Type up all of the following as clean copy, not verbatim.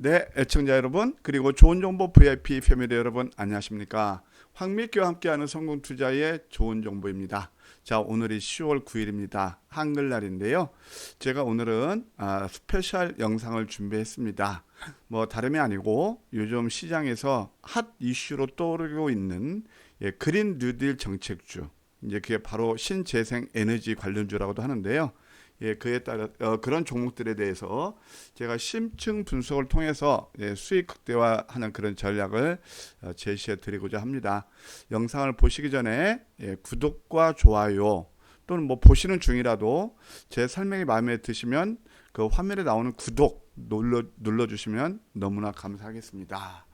네, 애청자 여러분, 그리고 좋은 정보 VIP 패밀리 여러분, 안녕하십니까? 황미끼와 함께하는 성공 투자의 좋은 정보입니다. 자, 오늘이 10월 9일입니다. 한글날인데요. 제가 오늘은 스페셜 영상을 준비했습니다. 뭐 다름이 아니고 요즘 시장에서 핫 이슈로 떠오르고 있는 그린 뉴딜 정책주, 이제 그게 바로 신재생 에너지 관련주라고도 하는데요. 그에 따라 그런 종목들에 대해서 제가 심층 분석을 통해서 수익 극대화하는 그런 전략을 제시해 드리고자 합니다. 영상을 보시기 전에 구독과 좋아요 또는 뭐 보시는 중이라도 제 설명이 마음에 드시면 그 화면에 나오는 구독 눌러주시면 너무나 감사하겠습니다.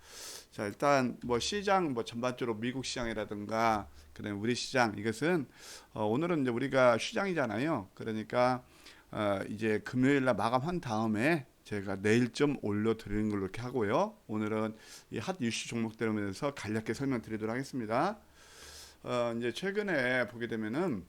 자, 일단 뭐 시장 뭐 전반적으로 미국 시장이라든가 그다음에 우리 시장 이것은 오늘은 이제 우리가 시장이잖아요. 그러니까 이제 금요일 날 마감한 다음에 제가 내일 좀 올려드리는 걸로 이렇게 하고요. 오늘은 이 핫 이슈 종목들에 대해서 간략하게 설명드리도록 하겠습니다. 이제 최근에 보게 되면은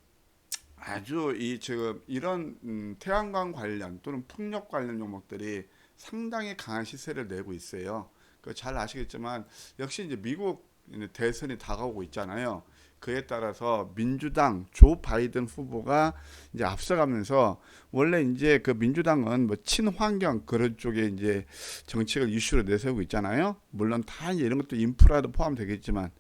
아주 이 지금 이런 태양광 관련 또는 풍력 관련 종목들이 상당히 강한 시세를 내고 있어요. 그 잘 아시겠지만 역시 이제 미국 대선이 다가오고 있잖아요. 그에 따라서 민주당 조 바이든 후보가 이제 앞서가면서 원래 이제 그 민주당은 뭐 친환경 그런 쪽에 이제 정책을 이슈로 내세우고 있잖아요. 물론 다 이런 것도 인프라도 포함되겠지만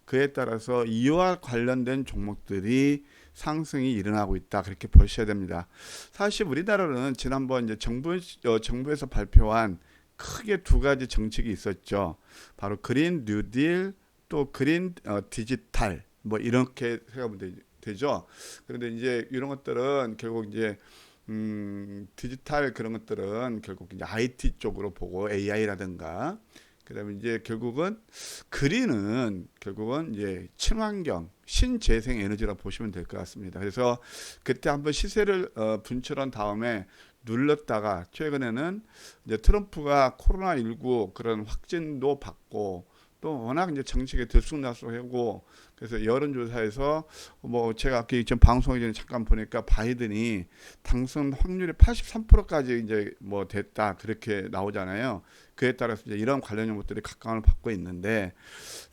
그에 따라서 이와 관련된 종목들이 상승이 일어나고 있다 그렇게 보셔야 됩니다. 사실 우리나라는 지난번 이제 정부에서 발표한 크게 두 가지 정책이 있었죠. 바로 그린 뉴딜 또 그린 디지털 뭐 이렇게 생각하면 되죠. 그런데 이제 이런 것들은 결국 이제 디지털 그런 것들은 결국 이제 IT 쪽으로 보고 AI라든가 그다음에 이제 결국은 그린은 결국은 이제 친환경 신재생 에너지라 보시면 될 것 같습니다. 그래서 그때 한번 시세를 분출한 다음에 눌렀다가 최근에는 이제 트럼프가 코로나19 그런 확진도 받고 또 워낙 이제 정책에 들쑥날쑥하고 그래서 여론조사에서 뭐 제가 아까 전 방송하기 전에 잠깐 보니까 바이든이 당선 확률이 83%까지 이제 뭐 됐다 그렇게 나오잖아요. 그에 따라서 이제 이런 관련 정보들이 각광을 받고 있는데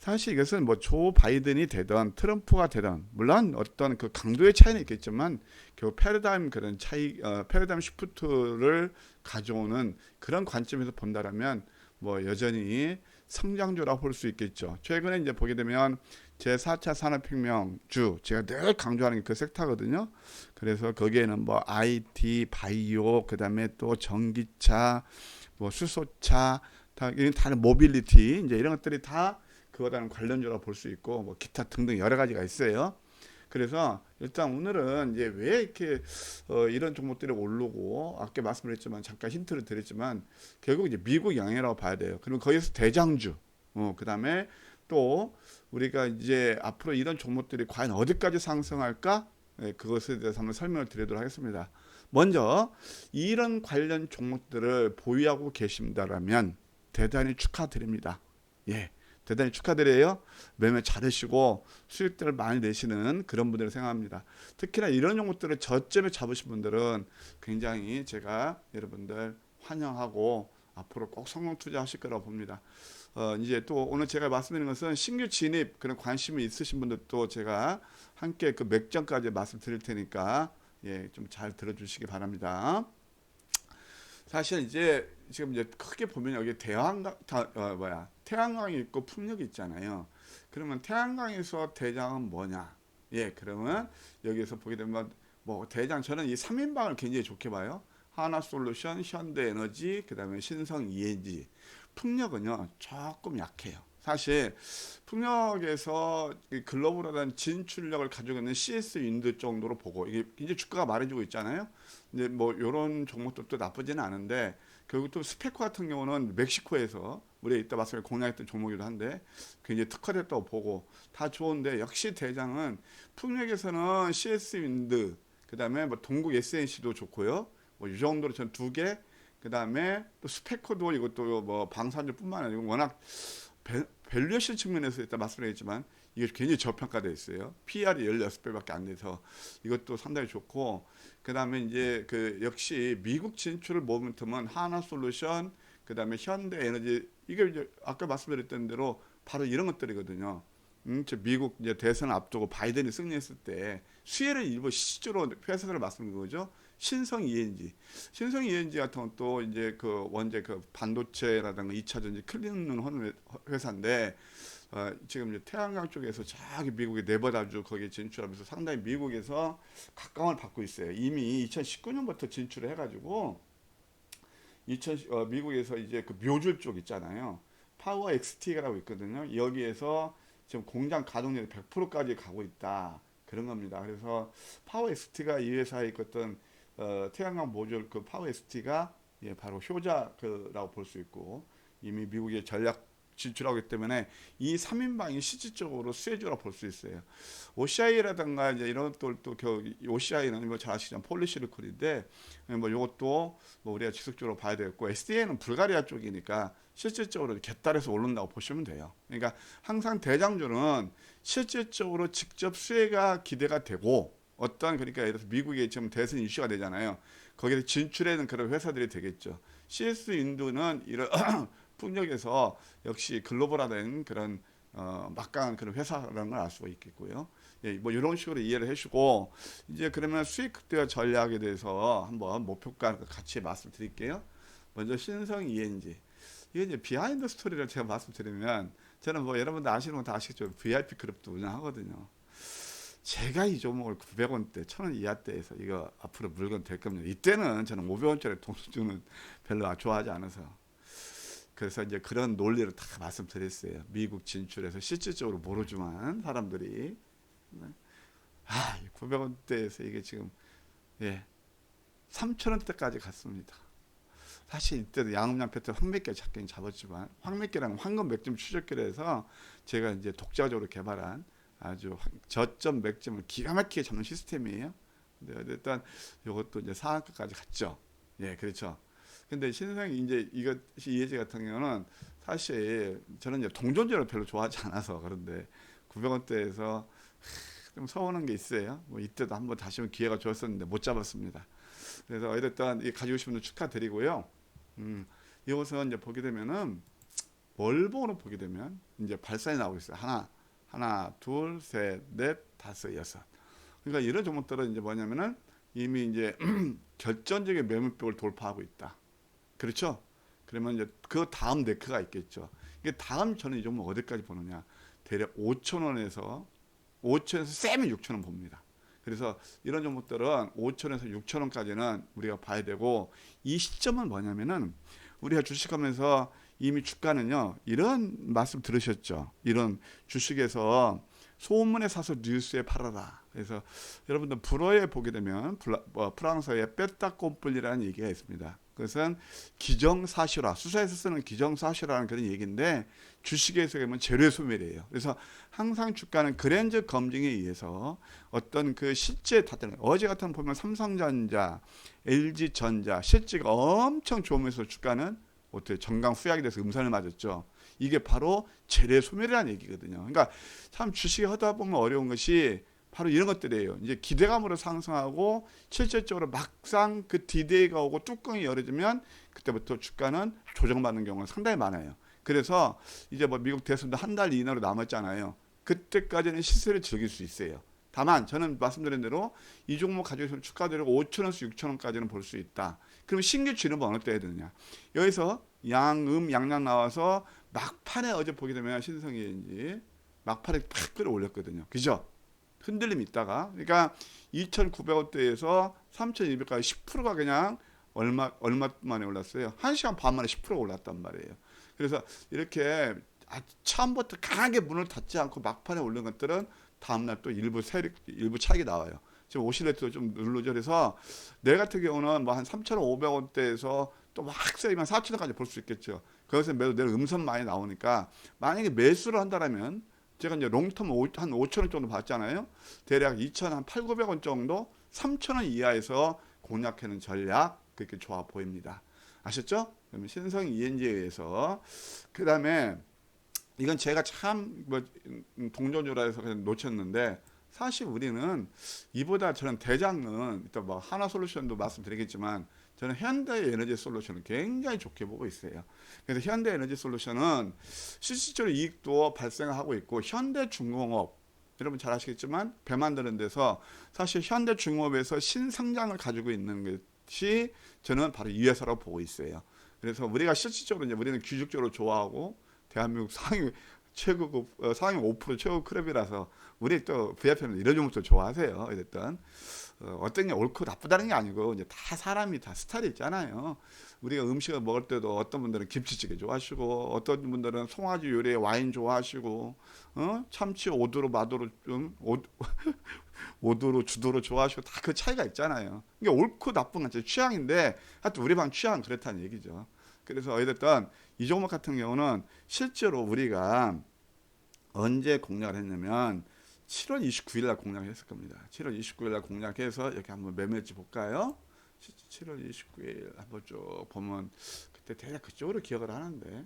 사실 이것은 뭐 조 바이든이 되던 트럼프가 되던 물론 어떤 그 강도의 차이는 있겠지만 결국 패러다임 그런 차이 패러다임 시프트를 가져오는 그런 관점에서 본다라면 뭐 여전히 성장주라고 볼 수 있겠죠. 최근에 이제 보게 되면 제4차 산업혁명주 제가 늘 강조하는 게 그 섹터거든요. 그래서 거기에는 뭐 IT, 바이오, 그다음에 또 전기차, 뭐 수소차, 이런 다른 모빌리티 이제 이런 것들이 다 그거랑 관련주라고 볼 수 있고 뭐 기타 등등 여러 가지가 있어요. 그래서 일단 오늘은 이제 왜 이렇게 이런 종목들이 오르고 아까 말씀드렸지만 잠깐 힌트를 드렸지만 결국 이제 미국 영향이라고 봐야 돼요. 그리고 거기서 대장주, 그다음에 또 우리가 이제 앞으로 이런 종목들이 과연 어디까지 상승할까? 그것에 대해서 한번 설명을 드리도록 하겠습니다. 먼저 이런 관련 종목들을 보유하고 계신다라면 대단히 축하드립니다. 예. 대단히 축하드려요. 매매 잘하시고 수익들을 많이 내시는 그런 분들을 생각합니다. 특히나 이런 종목들을 저점에 잡으신 분들은 굉장히 제가 여러분들 환영하고 앞으로 꼭 성공 투자하실 거라고 봅니다. 이제 또 오늘 제가 말씀드리는 것은 신규 진입 그런 관심이 있으신 분들도 제가 함께 그 맥점까지 말씀드릴 테니까 좀 잘 들어주시기 바랍니다. 사실 이제 지금 이제 크게 보면 여기 태양광이 있고 풍력이 있잖아요. 그러면 태양광에서 대장은 뭐냐? 그러면 여기서 보게 되면 뭐 대장 저는 이 3인방을 굉장히 좋게 봐요. 하나솔루션, 현대에너지, 그다음에 신성 ENG. 풍력은요 조금 약해요. 사실 풍력에서 글로벌한 진출력을 가지고 있는 CS 윈드 정도로 보고 이게 이제 주가가 말해주고 있잖아요. 이제 뭐 이런 종목들도 나쁘지는 않은데 결국 또 스페코 같은 경우는 멕시코에서 우리 이따 봤을 때 공략했던 종목이기도 한데 굉장히 특화됐다고 보고 다 좋은데 역시 대장은 풍력에서는 CS 윈드 그다음에 뭐 동국 SNC도 좋고요. 뭐 이 정도로 전 두 개. 그다음에 또 스페코도 이것도 뭐 방산주뿐만 아니고 워낙 밸류에이션 측면에서 일단 말씀드렸지만 이게 굉장히 저평가되어 있어요. PR이 16배밖에 안 돼서 이것도 상당히 좋고 그다음에 이제 그 역시 미국 진출을 모멘텀은 하나솔루션 그다음에 현대에너지 이게 이제 아까 말씀드렸던 대로 바로 이런 것들이거든요. 저 미국 이제 대선 앞두고 바이든이 승리했을 때 수혜를 일부 실제로 회사들을 말씀드린 거죠. 신성 ENG, 신성 ENG 같은 것도 이제 그 원재 그 반도체라든가 2차 전지 클리는 회사인데 지금 이제 태양광 쪽에서 저기 미국의 네바다주 거기에 진출하면서 상당히 미국에서 각광을 받고 있어요. 이미 2019년부터 진출을 해가지고 미국에서 이제 그 묘줄 쪽 있잖아요. 파워 XT라고 있거든요. 여기에서 지금 공장 가동률이 100%까지 가고 있다. 그런 겁니다. 그래서 파워 XT가 이 회사의 어떤 태양광 모듈 그 파워 XT가 예, 바로 효자라고 볼 수 있고 이미 미국의 전략 진출하기 때문에 이 3인방이 실질적으로 수혜주라고 볼 수 있어요. OCI라든가 이제 이런 것들도 OCI는 뭐 잘 아시잖아요. 폴리시리콘인데 뭐 이것도 뭐 우리가 지속적으로 봐야 되겠고 SDA는 불가리아 쪽이니까 실질적으로 개딸에서 오른다고 보시면 돼요. 그러니까 항상 대장주는 실질적으로 직접 수혜가 기대가 되고 어떤 그러니까 예를 들어서 미국에 지금 대선 이슈가 되잖아요. 거기에 진출하는 그런 회사들이 되겠죠. CS 인도는 이런 풍력에서 역시 글로벌화된 그런 막강한 그런 회사라는 걸 알 수가 있겠고요. 예, 뭐 이런 식으로 이해를 해주고 이제 그러면 수익 극대화 전략에 대해서 한번 목표가 같이 말씀드릴게요. 먼저 신성 ENG 이게 이제 비하인드 스토리를 제가 말씀드리면 저는 뭐 여러분들 아시는 건 다 아시겠죠. VIP 그룹도 운영하거든요. 제가 이 종목을 900원대, 1000원 이하대에서 이거 앞으로 물건 될 겁니다. 이때는 저는 500원짜리 동수주는 별로 좋아하지 않아서 그래서 이제 그런 논리를 다 말씀드렸어요. 미국 진출해서 실질적으로 모르지만 사람들이 900원대에서 이게 지금 예 3,000원대까지 갔습니다. 사실 이때도 양음양패트 황매끼 잡긴 잡았지만 황매끼라는 황금 맥점 추적기를 제가 이제 독자적으로 개발한 아주 저점 맥점을 기가 막히게 잡는 시스템이에요. 근데 일단 이것도 이제 상한가까지 갔죠. 예, 그렇죠. 근데 신성이 이제 이것이 이해지 같은 경우는 사실 저는 이제 동전주를 별로 좋아하지 않아서 그런데 900원대에서 좀 서운한 게 있어요. 뭐 이때도 한번 다시 한번 기회가 좋았었는데 못 잡았습니다. 그래서 어쨌든 가지고 싶은 분들 축하드리고요. 이것은 이제 보게 되면은 월봉으로 보게 되면 이제 발산이 나오고 있어요. 하나, 둘, 셋, 넷, 다섯, 여섯. 그러니까 이런 종목들은 이제 뭐냐면은 이미 이제 결정적인 매물벽을 돌파하고 있다. 그렇죠? 그러면 이제 그 다음 네크가 있겠죠. 이게 다음 저는 이 종목 어디까지 보느냐. 대략 5천원에서 세면 6천원 봅니다. 그래서 이런 종목들은 5천원에서 6천원까지는 우리가 봐야 되고 이 시점은 뭐냐면은 우리가 주식하면서 이미 주가는요 이런 말씀 들으셨죠. 이런 주식에서 소문에 사서 뉴스에 팔아라. 그래서 여러분들 불어에 보게 되면 프랑스어에 빼따꼼뿔이라는 얘기가 있습니다. 그것은 기정사실화, 수사에서 쓰는 기정사실화라는 그런 얘기인데 주식에서 보면 재료의 소멸이에요. 그래서 항상 주가는 그랜저 검증에 의해서 어떤 그 실제 다들 어제 같은 보면 삼성전자, LG전자 실제가 엄청 좋으면서 주가는 어떻게 정강 후약이 돼서 음산을 맞았죠. 이게 바로 재료의 소멸이라는 얘기거든요. 그러니까 참 주식이 하다 보면 어려운 것이 바로 이런 것들이에요. 이제 기대감으로 상승하고 실질적으로 막상 그 디데이가 오고 뚜껑이 열어지면 그때부터 주가는 조정받는 경우가 상당히 많아요. 그래서 이제 뭐 미국 대선도 한 달 이내로 남았잖아요. 그때까지는 시세를 즐길 수 있어요. 다만 저는 말씀드린 대로 이 종목 가지고 있으면 주가대로 5천원에서 6천원까지는 볼 수 있다. 그럼 신규 진입은 어느 때 해야 되느냐. 여기서 양양 나와서 막판에 어제 보게 되면 신성이인지 막판에 팍 끌어올렸거든요. 그죠? 흔들림이 있다가 그러니까 2,900원대에서 3,200까지 10%가 그냥 얼마 만에 올랐어요. 1시간 반 만에 10% 올랐단 말이에요. 그래서 이렇게 처음부터 강하게 문을 닫지 않고 막판에 올린 것들은 다음날 또 일부 차익이 나와요. 지금 오실레트도 좀 누르죠. 그래서 내 같은 경우는 뭐 한 3,500원대에서 또 막 세이면 4,000원까지 볼 수 있겠죠. 거기서 매도 내일 음선 많이 나오니까 만약에 매수를 한다면 제가 이제 롱텀 한 5,000원 정도 봤잖아요. 대략 2,800원 정도 3,000원 이하에서 공략하는 전략 그렇게 좋아 보입니다. 아셨죠? 그러면 신성 ENG에 의해서 그 다음에 이건 제가 참 뭐 동전주라 해서 그냥 놓쳤는데 사실 우리는 이보다 저는 대장은 일단 뭐 하나솔루션도 말씀드리겠지만 저는 현대에너지솔루션을 굉장히 좋게 보고 있어요. 그래서 현대에너지솔루션은 실질적으로 이익도 발생하고 있고, 현대중공업 여러분 잘 아시겠지만 배 만드는 데서 사실 현대중공업에서 신성장을 가지고 있는 것이 저는 바로 이 회사라고 보고 있어요. 그래서 우리가 실질적으로 이제 우리는 규칙적으로 좋아하고 대한민국 상위 최고급 상위 5% 최고 클럽이라서 우리 또 VIP는 이런 종목도 좋아하세요. 어쨌든 어떤 게 옳고 나쁘다는 게 아니고 이제 다 사람이 다 스타일이 있잖아요. 우리가 음식을 먹을 때도 어떤 분들은 김치찌개 좋아하시고 어떤 분들은 송아지 요리에 와인 좋아하시고 참치 오도로 마도로 오도로 주도로 좋아하시고 다 그 차이가 있잖아요. 이게 옳고 나쁜 건 제 취향인데 하여튼 우리 방 취향은 그렇다는 얘기죠. 그래서 어쨌든 이 종목 같은 경우는 실제로 우리가 언제 공략을 했냐면 7월 29일 날 공략을 했을 겁니다. 7월 29일 날 공략해서 이렇게 한번 매매일지 볼까요? 7월 29일 한번 쭉 보면 그때 대략 그쪽으로 기억을 하는데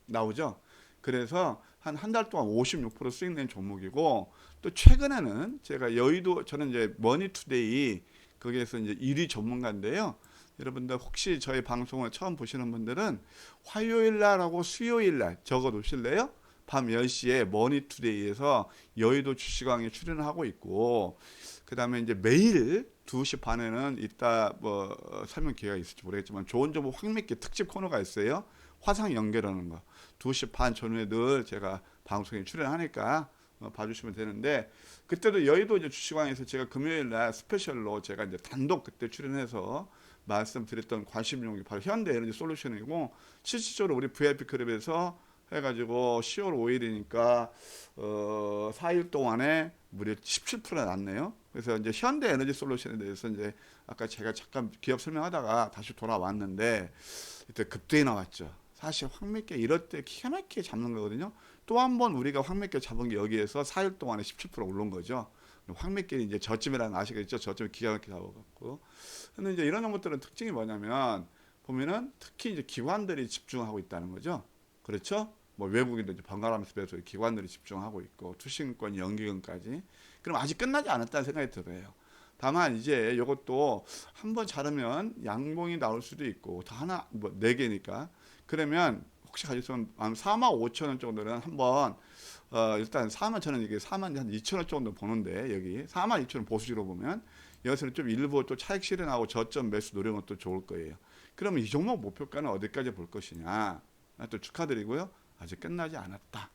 나오죠. 그래서 한 달 동안 56% 수익 낸 종목이고, 또 최근에는 제가 여의도, 저는 이제 머니투데이 거기에서 이제 1위 전문가인데요. 여러분들 혹시 저희 방송을 처음 보시는 분들은 화요일 날하고 수요일 날 적어 놓으실래요? 밤 10시에 머니투데이에서 여의도 주식왕에 출연을 하고 있고, 그 다음에 이제 매일 2시 반에는 이따 뭐 설명 기회가 있을지 모르겠지만 좋은 정보 확 믿기 특집 코너가 있어요. 화상 연결하는 거. 2시 반 전후에 늘 제가 방송에 출연하니까 봐주시면 되는데, 그때도 여의도 이제 주식왕에서 제가 금요일 날 스페셜로 제가 이제 단독 그때 출연해서 말씀드렸던 관심 종목이 바로 현대에너지솔루션이고, 실질적으로 우리 VIP 클럽에서 해가지고 10월 5일이니까 4일 동안에 무려 17%나 났네요. 그래서 이제 현대에너지솔루션에 대해서 이제 아까 제가 잠깐 기업 설명하다가 다시 돌아왔는데 이때 급등이 나왔죠. 사실 황매끼 이럴 때 기가 막히게 잡는 거거든요. 또 한 번 우리가 황매끼 잡은 게 여기에서 4일 동안에 17% 오른 거죠. 황매끼 이제 저점이라는 아시겠죠? 저점 기가 막히게 잡아갖고. 근데 이제 이런 것들은 특징이 뭐냐면 보면은 특히 이제 기관들이 집중하고 있다는 거죠. 그렇죠? 뭐 외국인도 이제 번갈아가면서 배워서 기관들이 집중하고 있고 투신권, 연기금까지. 그럼 아직 끝나지 않았다는 생각이 들어요. 다만 이제 이것도 한번 자르면 양봉이 나올 수도 있고 다 하나 뭐 4개니까 그러면 혹시 가지고 한 45,000원 정도는 한번 일단 4만 저는 이게 4만 한 2천원 정도 보는데 여기 4만 2천원 보수지로 보면 여기서는 좀 일부 또 차익 실현하고 저점 매수 노리는 것도 좋을 거예요. 그러면 이 종목 목표가는 어디까지 볼 것이냐? 또 축하드리고요. 아직 끝나지 않았다.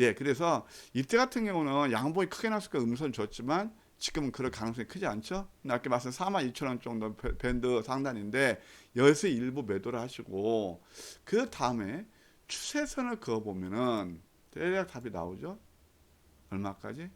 예, 그래서 이때 같은 경우는 양봉이 크게 났을까 음선 줬지만 지금은 그럴 가능성이 크지 않죠. 아까 말씀 42,000원 정도 밴드 상단인데 여기서 일부 매도를 하시고 그 다음에 추세선을 그어보면은 대략 답이 나오죠. 얼마까지?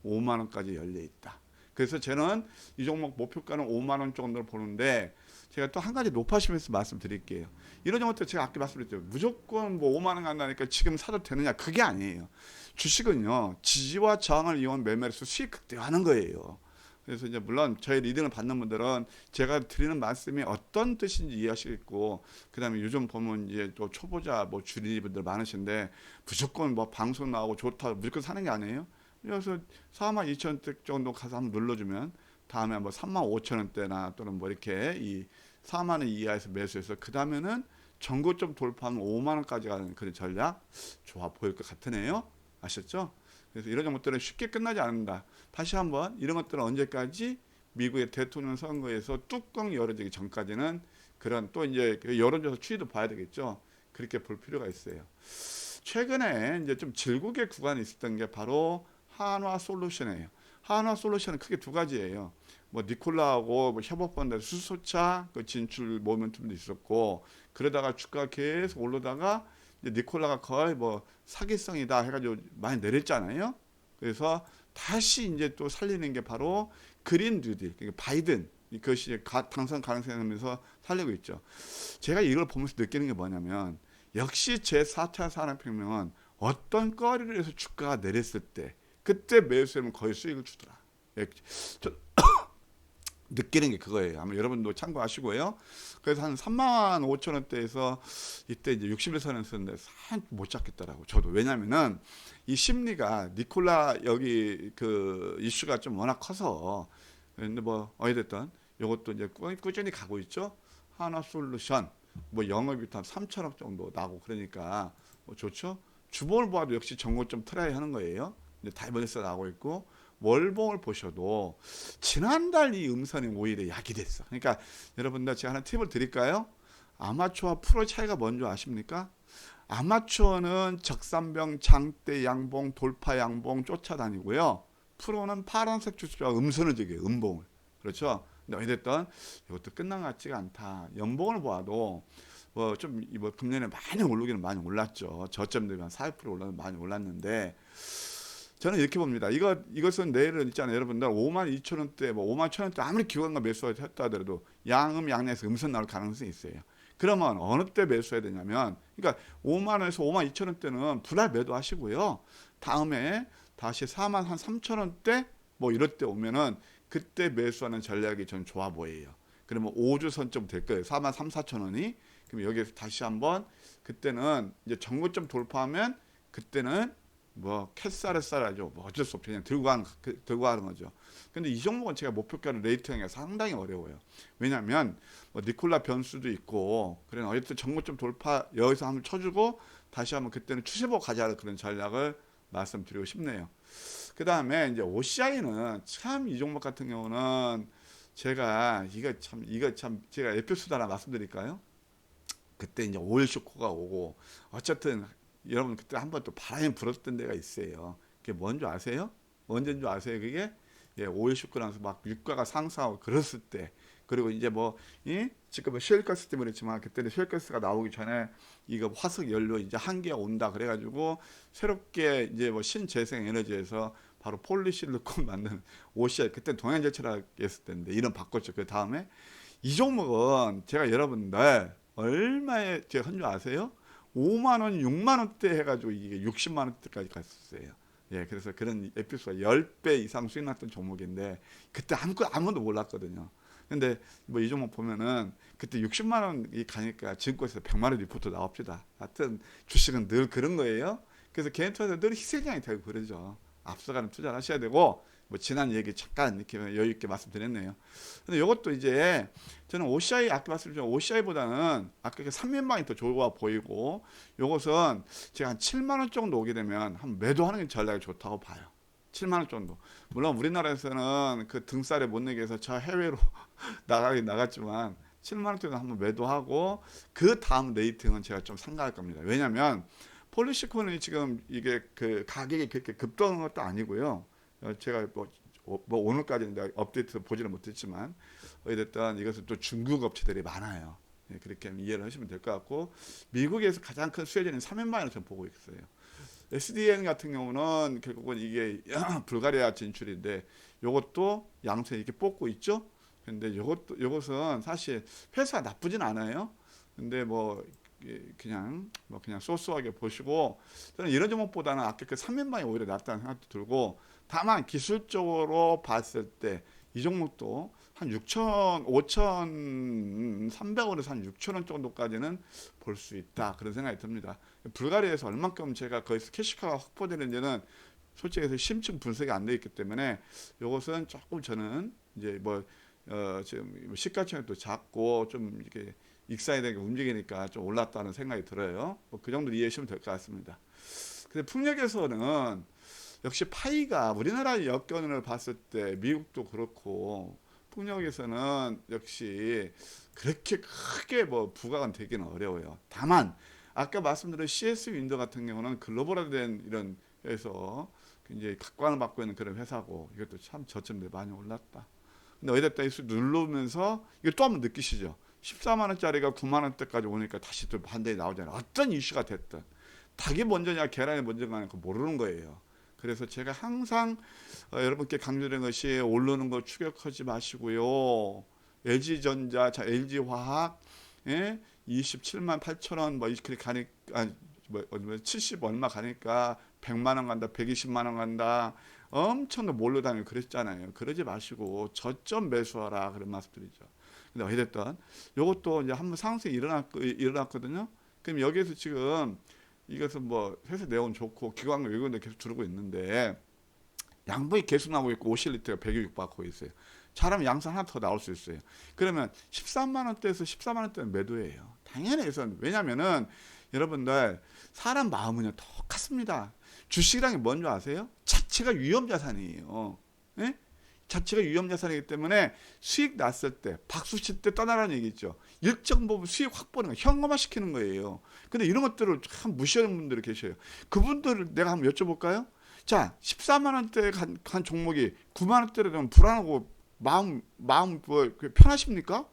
5만 원까지 열려 있다. 그래서 저는 이 종목 목표가는 5만 원 정도를 보는데 제가 또 한 가지 높아지면서 말씀드릴게요. 이런 것들 제가 아까 말씀드렸죠. 무조건 뭐 5만 원 간다니까 지금 사도 되느냐? 그게 아니에요. 주식은요. 지지와 저항을 이용한 매매에서 수익 극대화하는 거예요. 그래서 이제 물론 저희 리딩을 받는 분들은 제가 드리는 말씀이 어떤 뜻인지 이해하시겠고, 그다음에 요즘 보면 이제 또 초보자 뭐 주리분들 많으신데 무조건 뭐 방송 나오고 좋다 무조건 사는 게 아니에요. 그래서 42,000원 정도 가서 한번 눌러주면 다음에 뭐 35,000원대나 또는 뭐 이렇게 이 4만 원 이하에서 매수해서 그 다음에는 전고점 돌파하면 5만 원까지 가는 그런 전략 좋아 보일 것 같으네요. 아셨죠? 그래서 이런 것들은 쉽게 끝나지 않는다. 다시 한번 이런 것들은 언제까지 미국의 대통령 선거에서 뚜껑 열어지기 전까지는 그런 또 이제 여론조사 추이도 봐야 되겠죠. 그렇게 볼 필요가 있어요. 최근에 이제 좀 질국의 구간이 있었던 게 바로 한화솔루션이에요. 한화솔루션은 크게 두 가지예요. 뭐 니콜라하고 뭐 협업한다 수소차 그 진출 모멘텀도 있었고, 그러다가 주가 계속 올라다가 이제 니콜라가 거의 뭐 사기성이다 해가지고 많이 내렸잖아요. 그래서 다시 이제 또 살리는 게 바로 그린 뉴딜, 그러니까 바이든 이것이 당선 가능성이 하면서 살리고 있죠. 제가 이걸 보면서 느끼는 게 뭐냐면 역시 제4차 산업혁명은 어떤 거리를 해서 주가가 내렸을 때 그때 매수하면 거의 수익을 주더라. 저, 느끼는 게 그거예요. 아마 여러분도 참고하시고요. 그래서 한 35,000원대에서 이때 이제 60일선을 썼는데 못 잡겠더라고. 저도. 왜냐면은 이 심리가 니콜라 여기 그 이슈가 좀 워낙 커서, 근데 뭐 어찌됐든 요것도 이제 꾸준히 가고 있죠. 하나솔루션 뭐 영업이익 한 3천억 정도 나고 그러니까 뭐 좋죠. 주봉을 보아도 역시 정고점 트라이 하는 거예요. 이제 다이버전스 나오고 있고 월봉을 보셔도 지난달 이 음선이 오히려 약이 됐어. 그러니까 여러분들 제가 하나 팁을 드릴까요? 아마추어와 프로 차이가 뭔지 아십니까? 아마추어는 적산병, 장대, 양봉, 돌파 양봉 쫓아다니고요. 프로는 파란색 주수와 음선을 지게 음봉을. 그렇죠? 근데 어찌됐든 이것도 끝난 것 같지가 않다. 연봉을 보아도 뭐 금년에 많이 오르기는 많이 올랐죠. 저점 대비 한 4% 올라는 많이 올랐는데 저는 이렇게 봅니다. 이것은 내일은 있잖아요. 여러분들 5만 2천 원대, 뭐 5만 1천 원대 아무리 기관과 매수했다 하더라도 양내에서 음선 나올 가능성이 있어요. 그러면 어느 때 매수해야 되냐면, 그러니까 5만 원에서 5만 2천 원대는 분할 매도하시고요. 다음에 다시 4만 한 3천 원대 뭐 이럴 때 오면은 그때 매수하는 전략이 전 좋아 보여요. 그러면 5주 선점 될 거예요. 4만 3, 4천 원이. 그럼 여기에서 다시 한번 그때는 이제 정고점 돌파하면 그때는 뭐 캐사를 쌀하죠. 뭐 어쩔 수 없죠. 그냥 들고 가는 거죠. 근데 이 종목은 제가 목표가를 레이팅하기가 상당히 어려워요. 왜냐하면 뭐 니콜라 변수도 있고 그래 어쨌든 정고점 돌파 여기서 한번 쳐주고 다시 한번 그때는 추세보 가자 그런 전략을 말씀드리고 싶네요. 그 다음에 이제 OCI는 참 이 종목 같은 경우는 제가 이거 참 제가 에피소드 하나 말씀드릴까요? 그때 이제 오일 쇼크가 오고 어쨌든 여러분 그때 한번 또 바람이 불었던 데가 있어요. 그게 뭔지 아세요? 언제인 줄 아세요? 그게 오일 쇼크 나서 막 유가가 상승하고 그랬을 때 그리고 이제 지금 쉘가스 때문에 그렇지만 그때는 쉘가스가 나오기 전에 이거 화석 연료 이제 한계가 온다 그래가지고 새롭게 이제 뭐 신재생 에너지에서 바로 폴리실리콘 만든 OCI 그때 동양제철학 했을 때인데 이름 바꿨죠. 그 다음에 이 종목은 제가 여러분들 얼마에 제가 한 줄 아세요? 5만 원, 6만 원대 해가지고 이게 60만 원대까지 갔었어요. 예, 그래서 그런 에피소드가 10배 이상 수익 났던 종목인데 그때 아무도 몰랐거든요. 근데 뭐 이 종목 보면은 그때 60만 원이 가니까 증권에서 100만 원 리포트 나옵시다. 하여튼 주식은 늘 그런 거예요. 그래서 개인 투자자 늘 희생양이 되고 그러죠. 앞서가는 투자를 하셔야 되고 뭐 지난 얘기 잠깐 이렇게 여유 있게 말씀드렸네요. 근데 이것도 이제 저는 OCI 아까 말씀드린 OCI보다는 아까 그 3연방이 더 좋아 보이고 이것은 제가 한 7만 원 정도 오게 되면 한 매도하는 게 전략이 좋다고 봐요. 7만 원 정도. 물론 우리나라에서는 그 등살에 못 내게 해서 저 해외로 나가긴 나갔지만 7만 원대는 한번 매도하고 그 다음 레이팅은 제가 좀 상가할 겁니다. 왜냐하면 폴리시콘이 지금 이게 그 가격이 그렇게 급등한 것도 아니고요. 제가 뭐 오늘까지는 업데이트 보지는 못했지만 어쨌든 이것은 또 중국 업체들이 많아요. 예, 그렇게 이해를 하시면 될 것 같고 미국에서 가장 큰 수혜자는 3연방을 좀 보고 있어요. SDN 같은 경우는 결국은 이게 불가리아 진출인데 이것도 양세 이렇게 뽑고 있죠. 근데 이것은 사실 회사 나쁘진 않아요. 근데 그냥 소소하게 보시고 저는 이런 종목보다는 아까 그 3연방이 오히려 낫다는 생각도 들고 다만 기술적으로 봤을 때 이 종목도 한 5,300원에서 한 6,000원 정도까지는 볼 수 있다 그런 생각이 듭니다. 불가리아에서 얼만큼 제가 거기서 캐시카가 확보되는지는 솔직히 해서 심층 분석이 안 돼 있기 때문에 이것은 조금 저는 이제 지금 시가총액도 작고 좀 이렇게 익사이드하게 움직이니까 좀 올랐다는 생각이 들어요. 그 정도 이해하시면 될 것 같습니다. 근데 풍력에서는 역시 파이가 우리나라 여건을 봤을 때 미국도 그렇고 풍력에서는 역시 그렇게 크게 부각은 되기는 어려워요. 다만 아까 말씀드린 CS 윈도 같은 경우는 글로벌화된 이런 회사에서 이제 각광을 받고 있는 그런 회사고 이것도 참 저점대 많이 올랐다. 근데 어디다 이수 누르면서 이걸 또 한번 느끼시죠. 14만 원짜리가 9만 원대까지 오니까 다시 또 반대에 나오잖아요. 어떤 이슈가 됐든 닭이 먼저냐 계란이 먼저냐 모르는 거예요. 그래서 제가 항상 여러분께 강조드린 것이 오르는 거 추격하지 마시고요. LG전자, LG화학 27만 8천 원 이렇게 가니까 70 얼마 가니까 100만 원 간다, 120만 원 간다. 엄청 몰려다니고 그랬잖아요. 그러지 마시고 저점 매수하라 그런 말씀드리죠. 근데 어찌됐든 이것도 이제 한번 상승이 일어났거든요. 그럼 여기에서 지금 이것은 회사 내용 좋고 기관과 외국인도 계속 들어오고 있는데 양봉이 계속 나오고 있고 오실리트가 106 받고 있어요. 잘하면 양산 하나 더 나올 수 있어요. 그러면 13만 원대에서 14만 원대는 매도예요. 당연히 해서 왜냐면은 여러분들 사람 마음은요 똑같습니다. 주식이란 게 뭔지 아세요? 자체가 위험자산이에요. 예? 자체가 위험자산이기 때문에 수익 났을 때 박수 칠 때 떠나라는 얘기죠. 일정 부분 수익 확보는 현금화 시키는 거예요. 근데 이런 것들을 참 무시하는 분들이 계셔요. 그분들을 내가 한번 여쭤볼까요? 자, 14만 원대 간 종목이 9만 원대로 되면 불안하고 마음 뭐 편하십니까?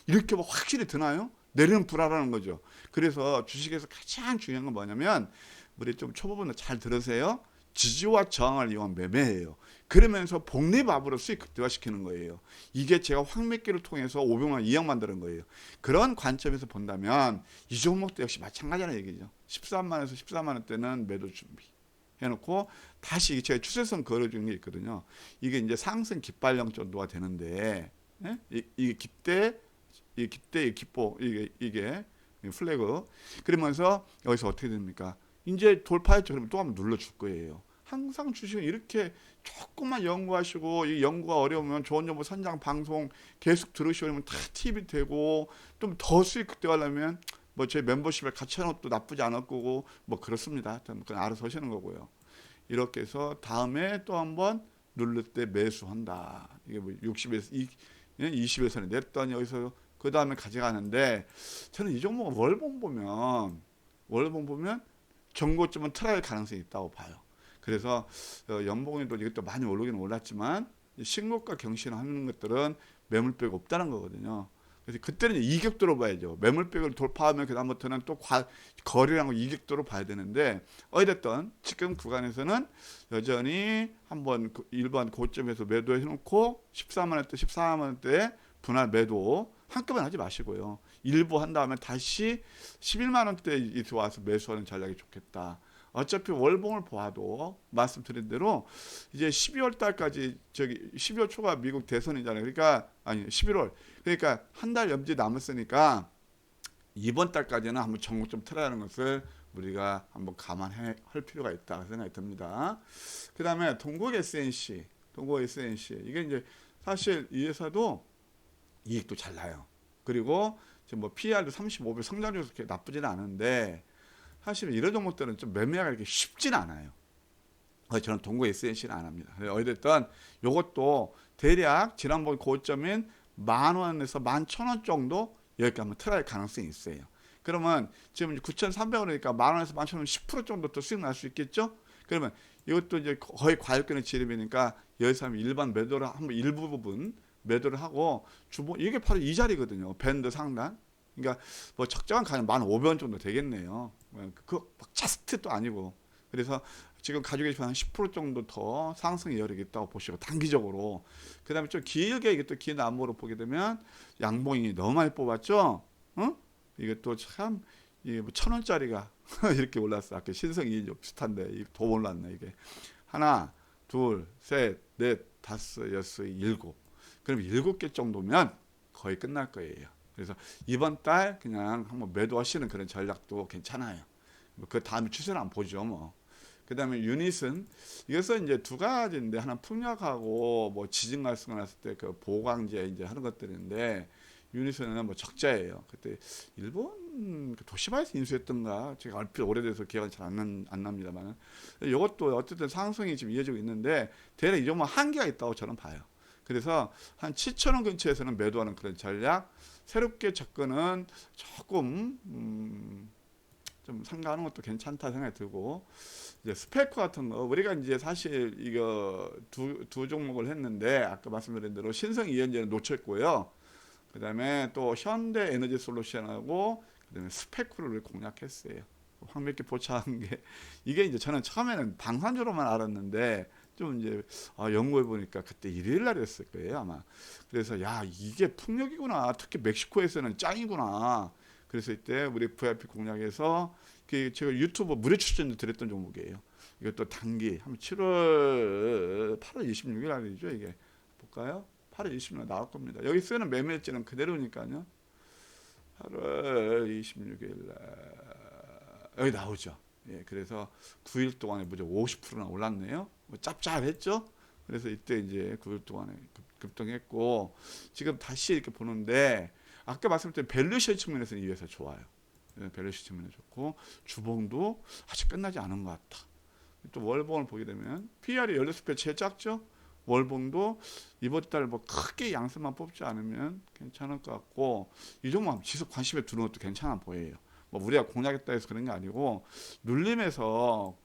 이렇게 뭐 확실히 드나요? 내리는 불안하는 거죠. 그래서 주식에서 가장 중요한 건 뭐냐면 우리 좀 초보분들 잘 들으세요. 지지와 저항을 이용한 매매예요. 그러면서 복리밥으로 수익 극대화시키는 거예요. 이게 제가 황매기를 통해서 500만 원 이억 만드는 거예요. 그런 관점에서 본다면 이 종목도 역시 마찬가지라는 얘기죠. 13만원에서 14만 원대는 매도 준비 해놓고 다시 제가 추세선 걸어주는 게 있거든요. 이게 이제 상승 깃발령 정도가 되는데 예? 이게 깃대 기포 이게 플래그 그러면서 여기서 어떻게 됩니까? 이제 돌파했죠. 그러면 또 한번 눌러줄 거예요. 항상 주식은 이렇게 조금만 연구하시고 이 연구가 어려우면 좋은 정보 선장 방송 계속 들으시면 다 팁이 되고 좀 더 수익 극대화하려면 뭐 제 멤버십에 같이 하는 것도 나쁘지 않을 거고 뭐 그렇습니다. 그냥 알아서 하시는 거고요. 이렇게 해서 다음에 또 한번 누를 때 매수한다. 이게 뭐 60에서 20에서는 냈더니 여기서 그 다음에 가져가는데 저는 이 종목은 월봉 보면 정고점은 트라이할 가능성이 있다고 봐요. 그래서 연봉에도 이것도 많이 오르긴 올랐지만 신고가 경신하는 것들은 매물백이 없다는 거거든요. 그래서 그때는 이격도로 봐야죠. 매물백을 돌파하면 그 다음부터는 또 거래량을 이격도로 봐야 되는데 어찌됐든 지금 구간에서는 여전히 한번 일반 고점에서 매도해 놓고 14만 원대, 14만 원대 분할 매도 한꺼번에 하지 마시고요. 일부 한 다음에 다시 11만 원대 와서 매수하는 전략이 좋겠다. 어차피 월봉을 보아도 말씀드린 대로 이제 12월 달까지 12월 초가 미국 대선이잖아요. 그러니까 아니 11월 그러니까 한 달 염지 남았으니까 이번 달까지는 한번 정고점 틀어야하는 것을 우리가 한번 감안할 필요가 있다 생각이 듭니다. 그 다음에 동국 SNC 이게 이제 사실 이 회사도 이익도 잘 나요. 그리고 지금 뭐 PER도 35배 성장률도 그렇게 나쁘지는 않은데 사실 이런 종목들은 좀 매매하기가 이렇게 쉽지는 않아요. 저는 동구 SNC는 안 합니다. 어쨌든 이것도 대략 지난번 고점인 10,000원에서 11,000원 정도 여기까지 한번 틀어야 할 가능성이 있어요. 그러면 지금 9,300원이니까 10,000원에서 11,000원 10% 정도 또 수익 날 수 있겠죠? 그러면 이것도 이제 거의 과열권의 지름이니까 여기서 하면 일반 매도를 한번 일부 부분 매도를 하고 이게 바로 이 자리거든요. 밴드 상단. 그러니까 뭐 적정한 가격 1,500원 정도 되겠네요. 그 자스트도 아니고. 그래서 지금 가지고 계시면 한 10% 정도 더 상승이 여력있다고 보시고 단기적으로. 그다음에 좀 길게 이게 또 긴 안목으로 보게 되면 양봉이 너무 많이 뽑았죠. 이게 또 참 이게 뭐 1,000원짜리가 이렇게 올랐어. 아까 신성이 비슷한데 더 올랐네 이게. 하나, 둘, 셋, 넷, 다섯, 여섯, 일곱. 그럼 7개 정도면 거의 끝날 거예요. 그래서 이번 달 그냥 한번 매도하시는 그런 전략도 괜찮아요. 그 다음에 추세는 안 보죠, 뭐. 그 다음에 유닛은 이것은 이제 두 가지인데 하나 풍력하고 뭐 지진 발생 났을 때 그 보강제 이제 하는 것들인데 유닛은 뭐 적자예요. 그때 일본 도시바에서 인수했던가 제가 얼핏 오래돼서 기억은 잘 안 납니다만 이것도 어쨌든 상승이 지금 이어지고 있는데 대략 이 정도 한계가 있다고 저는 봐요. 그래서 한 7,000원 근처에서는 매도하는 그런 전략. 새롭게 접근은 조금 좀 상가하는 것도 괜찮다 생각이 들고 이제 스페크 같은 거 우리가 이제 사실 이거 두 종목을 했는데 아까 말씀드린 대로 신성 이현재는 놓쳤고요. 그다음에 또 현대 에너지 솔루션하고 그다음에 스페크를 공략했어요. 황백기 포착한 게 이게 이제 저는 처음에는 방산주로만 알았는데 좀 이제 연구해 보니까 그때 일요일 날이었을 거예요 아마. 그래서 야 이게 풍력이구나. 특히 멕시코에서는 짱이구나. 그래서 이때 우리 VIP 공략에서 제가 유튜브 무료 추천도 드렸던 종목이에요. 이것도 단기 한 8월 26일 날이죠 이게. 볼까요? 8월 26일 날 나올 겁니다. 여기 쓰는 매매일지는 그대로니까요. 8월 26일 날 여기 나오죠. 예, 그래서 9일 동안에 무려 50%나 올랐네요. 뭐 짭짤했죠? 그래서 이때 이제 9일 동안에 급등했고 지금 다시 이렇게 보는데 아까 말씀드린 밸류션 측면에서는 이 회사 좋아요. 밸류션 측면에 좋고 주봉도 아직 끝나지 않은 것 같다. 또 월봉을 보게 되면 PR이 16배 제일 작죠. 월봉도 이번 달 뭐 크게 양수만 뽑지 않으면 괜찮을 것 같고 이 정도면 지속 관심에 두는 것도 괜찮아 보여요. 뭐 우리가 공략했다 해서 그런 게 아니고 눌림에서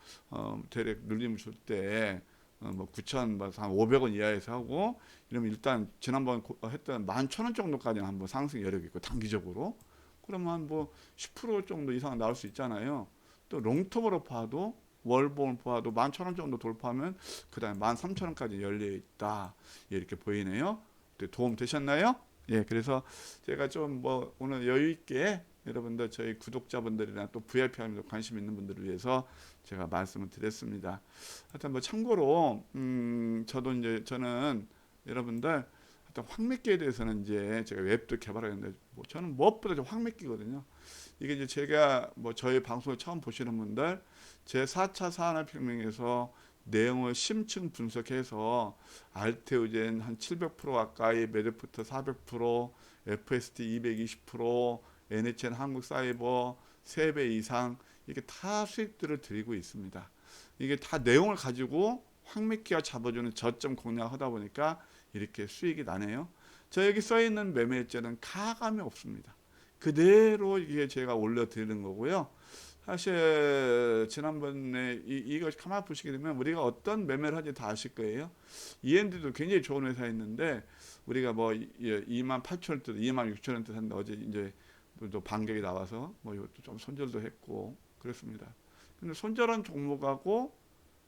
대략 눌림 줄 때 뭐 9천 뭐 한 500원 이하에서 하고 이러면 일단 지난번 했던 11,000원 정도까지는 한번 상승 여력이 있고 단기적으로 그러면 뭐 10% 정도 이상 나올 수 있잖아요. 또 롱텀으로 봐도 월봉을 봐도 11,000원 정도 돌파하면 그 다음에 13,000원까지 열려 있다. 예, 이렇게 보이네요. 도움 되셨나요? 예, 그래서 제가 좀 뭐 오늘 여유 있게 여러분들 저희 구독자분들이나 또 VIP하면서 관심 있는 분들을 위해서 제가 말씀을 드렸습니다. 하여튼 뭐 참고로 저도 이제 저는 여러분들 하여튼 황매기에 대해서는 이제 제가 웹도 개발하는데 뭐 저는 무엇보다 좀 황매기거든요. 이게 이제 제가 뭐 저희 방송을 처음 보시는 분들 제 4차 산업혁명에서 내용을 심층 분석해서 알테오젠 한 700% 가까이, 메드푸트 400%, FSD 220%, NHN 한국사이버 3배 이상 이게 다 수익들을 드리고 있습니다. 이게 다 내용을 가지고 황매기가 잡아주는 저점 공략하다 보니까 이렇게 수익이 나네요. 저 여기 써있는 매매일자는 가감이 없습니다. 그대로 이게 제가 올려드리는 거고요. 사실 지난번에 이거 가만히 보시게 되면 우리가 어떤 매매를 하는지 다 아실 거예요. END도 굉장히 좋은 회사였는데 우리가 뭐 28,000원대, 26,000원대 샀는데 어제 이제 또 반격이 나와서 뭐 이것도 좀 손절도 했고 그렇습니다. 근데 손절한 종목하고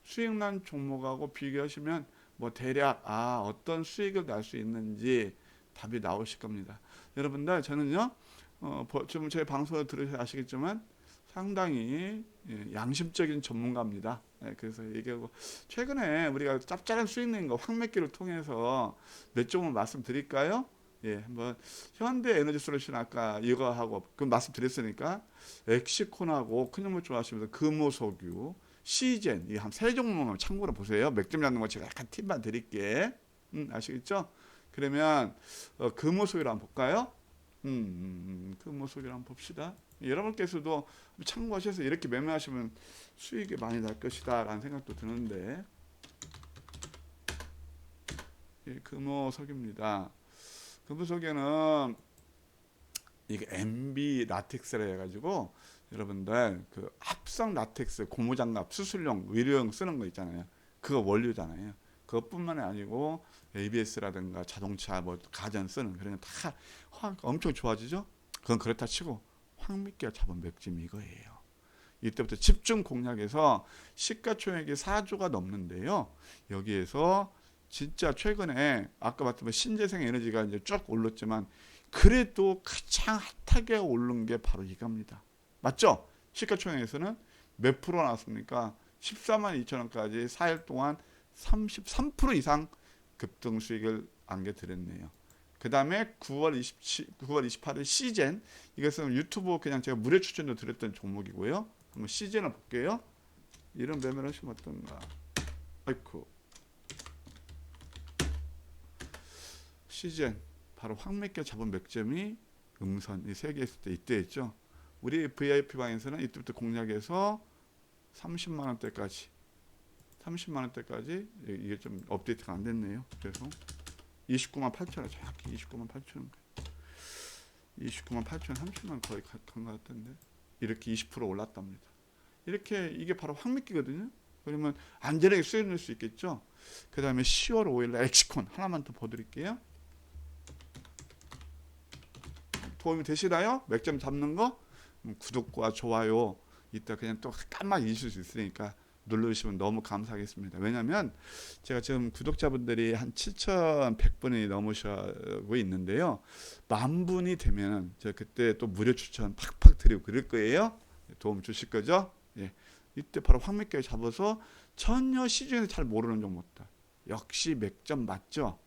수익난 종목하고 비교하시면 뭐 대략 어떤 수익을 날 수 있는지 답이 나오실 겁니다. 여러분들 저는요 좀 제 방송을 들으셔서 아시겠지만 상당히 양심적인 전문가입니다. 그래서 얘기하고 최근에 우리가 짭짤한 수익 낸 거 황매기를 통해서 몇 종을 말씀드릴까요? 예, 한번 현대에너지솔루션 아까 이거 하고 그 말씀드렸으니까 엑시콘하고 큰 종목 좋아하시면서 금호석유, 시젠 이 한 세 종목만 참고로 보세요. 맥점 잡는 거 제가 약간 팁만 드릴게. 아시겠죠? 그러면 금호석유를 한번 볼까요? 금호석유를 한번 봅시다. 여러분께서도 참고하셔서 이렇게 매매하시면 수익이 많이 날 것이다 라는 생각도 드는데 예, 금호석유입니다. 금호석유는 이게 MB 라텍스라 해가지고 여러분들 그 합성 라텍스 고무장갑 수술용 의료용 쓰는 거 있잖아요. 그거 원료잖아요. 그것뿐만이 아니고 ABS라든가 자동차 뭐 가전 쓰는 그런 다 엄청 좋아지죠. 그건 그렇다 치고 황매기가 잡은 맥점이 이거예요. 이때부터 집중 공략에서 시가총액이 4조가 넘는데요. 여기에서 진짜 최근에 아까 봤던 신재생 에너지가 이제 쭉 올랐지만 그래도 가장 핫하게 오른 게 바로 이겁니다. 맞죠? 시가총액에서는 몇 프로 나왔습니까? 14만 2천 원까지 4일 동안 33% 이상 급등 수익을 안겨드렸네요. 그 다음에 9월 28일 시젠 이것은 유튜브 그냥 제가 무료 추천도 드렸던 종목이고요. 한번 시젠을 볼게요. 이런 매매를 하시면 어떤가. 아이쿠. 시젠 바로 황매기가 잡은 맥점이 음선 이 세 개 있을 때 이때 했죠. 우리 VIP 방에서는 이때부터 공략해서 30만 원대까지 이게 좀 업데이트가 안 됐네요. 그래서 29만 8천 원 정확히 29만 8천 원 29만 8천 원 30만 거의 간 것 같던데 이렇게 20% 올랐답니다. 이렇게 이게 바로 황매기거든요. 그러면 안전하게 수익 낼 수 있겠죠. 그 다음에 10월 5일날 엑시콘 하나만 더 보여드릴게요. 도움이 되시나요? 맥점 잡는 거? 구독과 좋아요 이따 그냥 또 깜빡 잊을 수 있으니까 눌러주시면 너무 감사하겠습니다. 왜냐하면 제가 지금 구독자분들이 한 7,100분이 넘으시고 있는데요. 10,000분이 되면 제가 그때 또 무료 추천 팍팍 드리고 그럴 거예요. 도움 주실 거죠? 예. 이때 바로 황매기를 잡아서 전혀 시중에서 잘 모르는 종목들 역시 맥점 맞죠?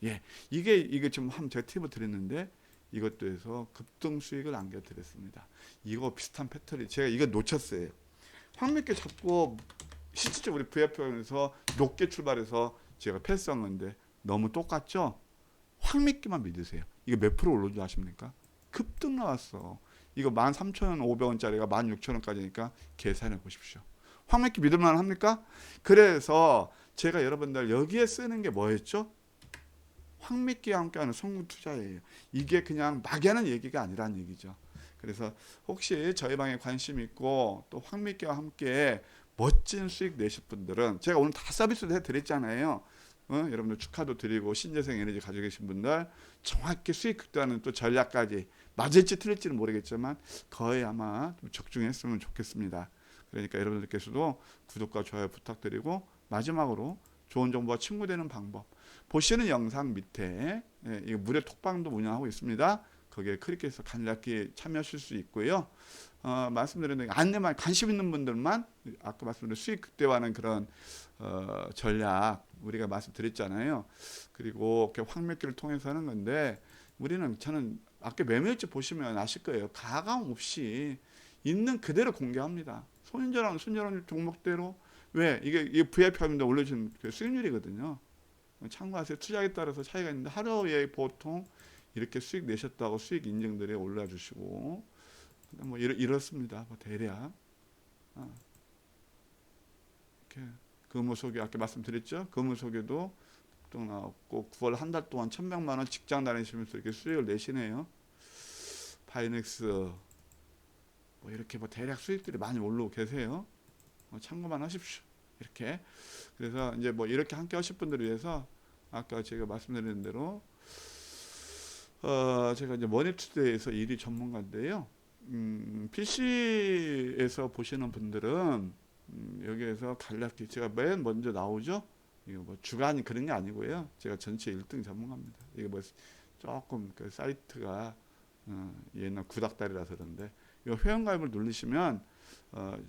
예. 이게 지금 한번 제가 팁을 드렸는데 이것도 해서 급등 수익을 안겨드렸습니다. 이거 비슷한 패턴이 제가 이거 놓쳤어요. 황매기 잡고 실질적으로 우리 VIP에서 높게 출발해서 제가 패스한 건데 너무 똑같죠? 황미끼만 믿으세요. 이거 몇 프로 오른 줄 아십니까? 급등 나왔어. 이거 13,500원짜리가 16,000원까지니까 계산해 보십시오. 황미끼 믿을만 합니까? 그래서 제가 여러분들 여기에 쓰는 게 뭐였죠? 황미끼와 함께하는 성공 투자예요. 이게 그냥 막연한 얘기가 아니란 얘기죠. 그래서 혹시 저희 방에 관심 있고 또 황미끼와 함께 멋진 수익 내실 분들은 제가 오늘 다 서비스도 해드렸잖아요. 여러분들 축하도 드리고 신재생 에너지 가지고 계신 분들 정확히 수익 극대화하는 또 전략까지 맞을지 틀릴지는 모르겠지만 거의 아마 좀 적중했으면 좋겠습니다. 그러니까 여러분들께서도 구독과 좋아요 부탁드리고 마지막으로 좋은 정보와 친구되는 방법 보시는 영상 밑에 이거 무료 톡방도 운영하고 있습니다. 거기에 클릭해서 간략히 참여하실 수 있고요. 말씀드린 대로 안내만 관심 있는 분들만 아까 말씀드린 수익 극대화하는 그런 전략 우리가 말씀드렸잖아요. 그리고 이렇게 황매기를 통해서 하는 건데 저는 아까 매매일지 보시면 아실 거예요. 가감 없이 있는 그대로 공개합니다. 손절하는 종목대로 왜 이게 VIP 하면 올려준 그 수익률이거든요. 참고하세요. 투자에 따라서 차이가 있는데 하루에 보통 이렇게 수익 내셨다고 수익 인증들이 올려주시고 뭐 이렇습니다. 뭐 대략 이렇게 금호석유 아까 말씀드렸죠. 금호석유도 또 나왔고 9월 한 달 동안 1,100만 원 직장 다니시면서 이렇게 수익을 내시네요. 파이넥스 뭐 이렇게 뭐 대략 수익들이 많이 올라오고 계세요. 참고만 하십시오. 이렇게 그래서 이제 뭐 이렇게 함께 하실 분들을 위해서 아까 제가 말씀드린 대로 제가 이제 머니투데이에서 일이 전문가인데요. PC에서 보시는 분들은 여기에서 간략히 제가 맨 먼저 나오죠. 이거 뭐 주간이 그런 게 아니고요. 제가 전체 1등 전문가입니다. 이게 뭐 조금 그 사이트가 옛날 구닥다리라서 그런데 이 회원가입을 누르시면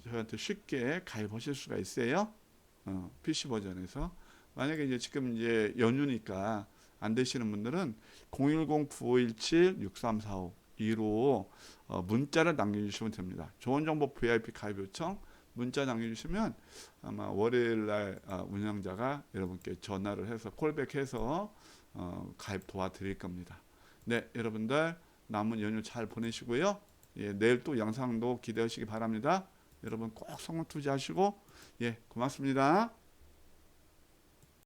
저한테 쉽게 가입하실 수가 있어요. PC 버전에서 만약에 이제 지금 이제 연휴니까 안 되시는 분들은 010-9517-6345 2로 문자를 남겨주시면 됩니다. 좋은 정보 VIP 가입 요청 문자 남겨주시면 아마 월요일날 운영자가 여러분께 전화를 해서 콜백해서 가입 도와드릴 겁니다. 네, 여러분들 남은 연휴 잘 보내시고요. 예, 내일 또 영상도 기대하시기 바랍니다. 여러분 꼭 성공 투자하시고 예, 고맙습니다.